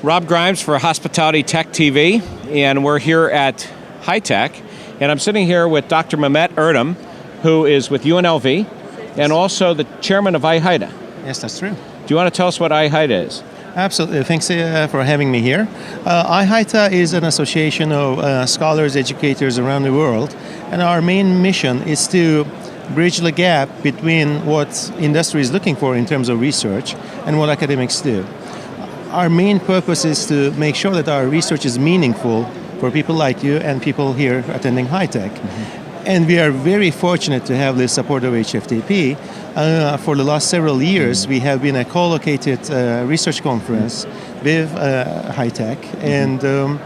Rob Grimes for Hospitality Tech TV, and we're here at HITEC, and I'm sitting here with Dr. Mehmet Erdem, who is with UNLV, and also the chairman of iHITA. Yes, that's true. Do you want to tell us what iHITA is? Absolutely. Thanks for having me here. iHITA is an association of scholars, educators around the world, and our main mission is to bridge the gap between what industry is looking for in terms of research and what academics do. Our main purpose is to make sure that our research is meaningful for people like you and people here attending HITEC. And we are very fortunate to have the support of HFTP. For the last several years, we have been a co-located research conference with HITEC, and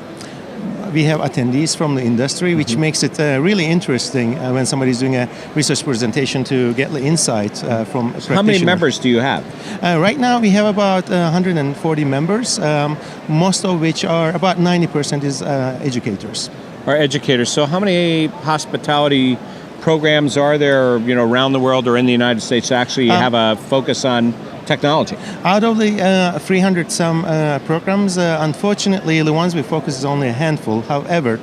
we have attendees from the industry, which makes it really interesting when somebody's doing a research presentation to get the insight from practitioners. How many members do you have? Right now we have about 140 members, most of which are about 90% is educators. Are educators. So how many hospitality programs are there, around the world or in the United States that actually have a focus on technology? Out of the 300 some programs, unfortunately the ones we focus is only a handful. However,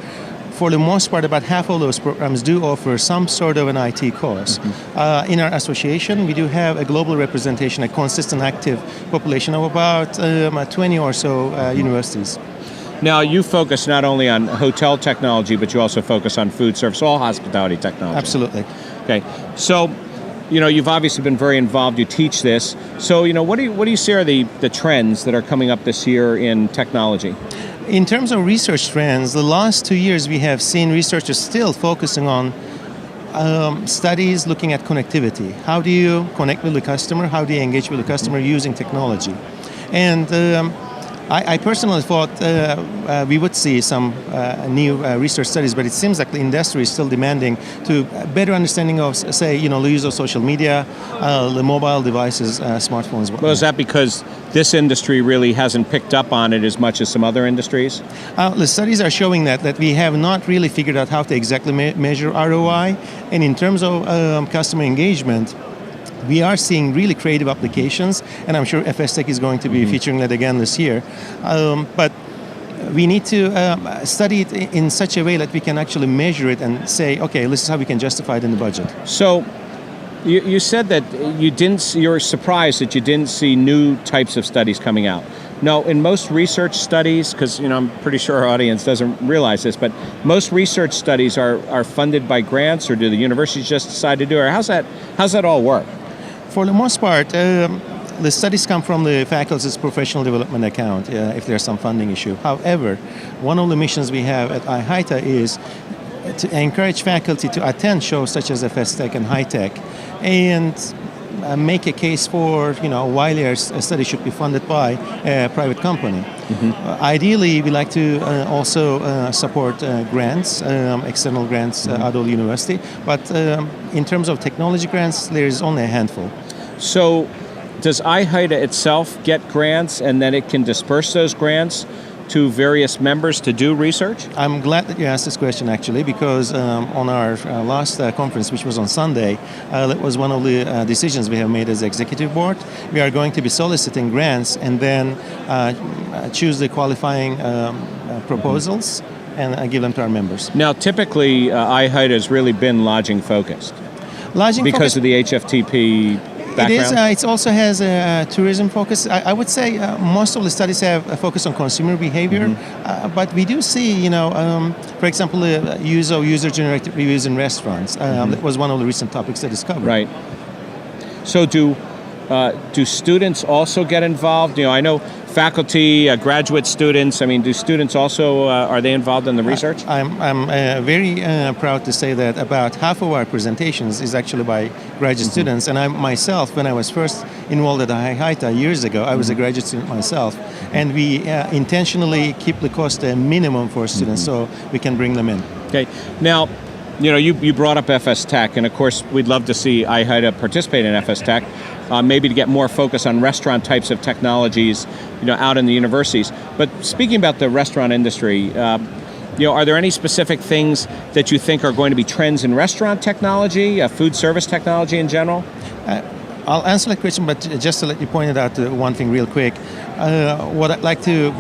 for the most part, about half of those programs do offer some sort of an IT course. In our association, we do have a global representation, a consistent active population of about 20 or so universities. Now, you focus not only on hotel technology, but you also focus on food service, all hospitality technology. Absolutely. Okay, so you've obviously been very involved. You teach this. So what do you see are the trends that are coming up this year in technology? In terms of research trends, the last 2 years we have seen researchers still focusing on studies looking at connectivity. How do you connect with the customer? How do you engage with the customer using technology? And I personally thought we would see some new research studies, but it seems like the industry is still demanding to better understanding of, say, the use of social media, the mobile devices, smartphones. Well, is that because this industry really hasn't picked up on it as much as some other industries? The studies are showing that we have not really figured out how to exactly measure ROI, and in terms of customer engagement, we are seeing really creative applications, and I'm sure FSTech is going to be featuring that again this year. But we need to study it in such a way that we can actually measure it and say, okay, this is how we can justify it in the budget. So you said that you're surprised that you didn't see new types of studies coming out. No, in most research studies, because I'm pretty sure our audience doesn't realize this, but most research studies are funded by grants, or do the universities just decide to do it? Or how's that all work? For the most part, the studies come from the faculty's professional development account if there's some funding issue. However, one of the missions we have at iHITA is to encourage faculty to attend shows such as FSTech and HITEC and make a case for why their study should be funded by a private company. Ideally, we like to also support grants, external grants out of the university, but in terms of technology grants, there is only a handful. So does iHITA itself get grants, and then it can disperse those grants to various members to do research? I'm glad that you asked this question, actually, because on our last conference, which was on Sunday, that was one of the decisions we have made as executive board. We are going to be soliciting grants and then choose the qualifying proposals and give them to our members. Now, typically, iHITA has really been lodging focused. Because of the HFTP background? It also has a tourism focus. I would say most of the studies have a focus on consumer behavior, but we do see, for example, the use of user-generated reviews in restaurants. That was one of the recent topics that is covered. Right. So do students also get involved? I know faculty, graduate students. Do students also, are they involved in the research? I'm very proud to say that about half of our presentations is actually by graduate students. And I myself, when I was first involved at iHITA years ago, I was a graduate student myself. And we intentionally keep the cost a minimum for students so we can bring them in. Okay. Now, you brought up FSTech, and of course, we'd love to see iHITA participate in FSTech, maybe to get more focus on restaurant types of technologies, out in the universities. But speaking about the restaurant industry, are there any specific things that you think are going to be trends in restaurant technology, food service technology in general? I'll answer that question, but just to let you point it out one thing real quick. What I'd like to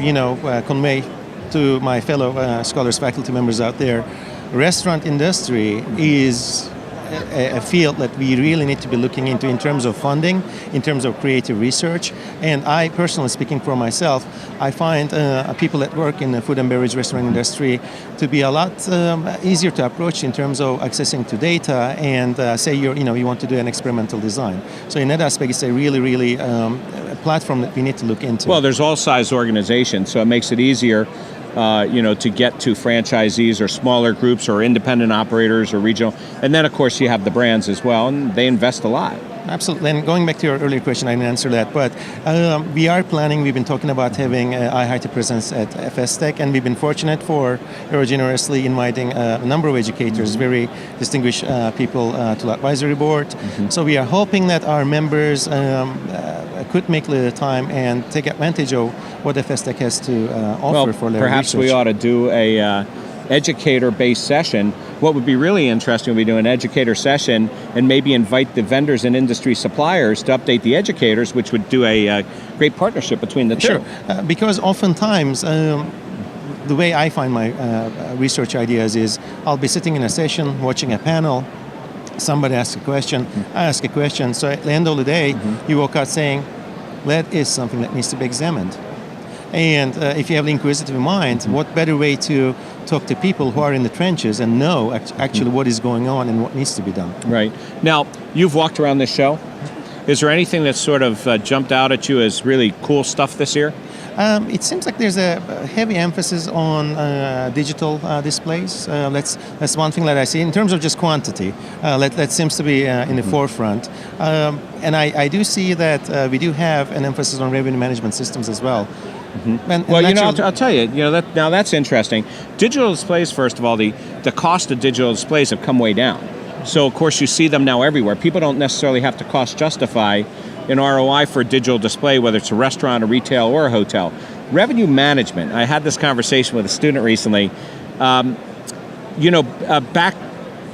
convey to my fellow scholars, faculty members out there, restaurant industry is a field that we really need to be looking into in terms of funding, in terms of creative research. And I personally, speaking for myself, I find people that work in the food and beverage restaurant industry to be a lot easier to approach in terms of accessing to data and say you want to do an experimental design. So in that aspect, it's a really a platform that we need to look into. Well, there's all size organizations, so it makes it easier to get to franchisees or smaller groups or independent operators or regional. And then, of course, you have the brands as well, and they invest a lot. Absolutely. And going back to your earlier question, I didn't answer that, but we are planning, we've been talking about having iHITA presence at HOStech, and we've been fortunate for generously inviting a number of educators, very distinguished people to the advisory board. So we are hoping that our members could make the time and take advantage of what HOStech has to offer for their perhaps research. we ought to do a educator-based session. What would be really interesting would be do an educator session and maybe invite the vendors and industry suppliers to update the educators, which would do a great partnership between the two. Sure, because oftentimes the way I find my research ideas is I'll be sitting in a session, watching a panel, somebody asks a question, I ask a question, so at the end of the day, you walk out saying, that is something that needs to be examined. And if you have the inquisitive mind, what better way to talk to people who are in the trenches and know actually what is going on and what needs to be done. Right. Now, you've walked around this show. Is there anything that sort of jumped out at you as really cool stuff this year? It seems like there's a heavy emphasis on digital displays. That's one thing that I see in terms of just quantity. That seems to be in the forefront. And I do see that we do have an emphasis on revenue management systems as well. And Well, I'll tell you, now that's interesting. Digital displays, first of all, the cost of digital displays have come way down. So, of course, you see them now everywhere. People don't necessarily have to cost justify an ROI for a digital display, whether it's a restaurant, a retail, or a hotel. Revenue management. I had this conversation with a student recently. Back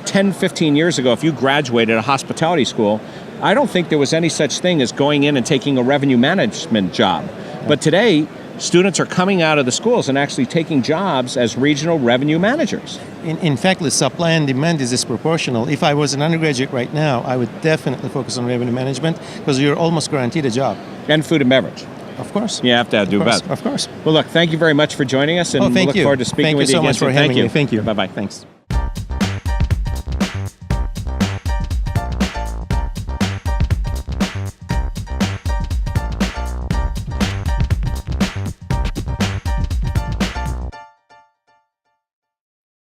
10, 15 years ago, if you graduated a hospitality school, I don't think there was any such thing as going in and taking a revenue management job. But today, students are coming out of the schools and actually taking jobs as regional revenue managers. In fact, the supply and demand is disproportional. If I was an undergraduate right now, I would definitely focus on revenue management because you're almost guaranteed a job. And food and beverage. Of course. You have to do both. Of course. Well, look, thank you very much for joining us, and we look forward to speaking with you again. Thank you so much for having me. Thank you. Thank you. Bye-bye. Thanks.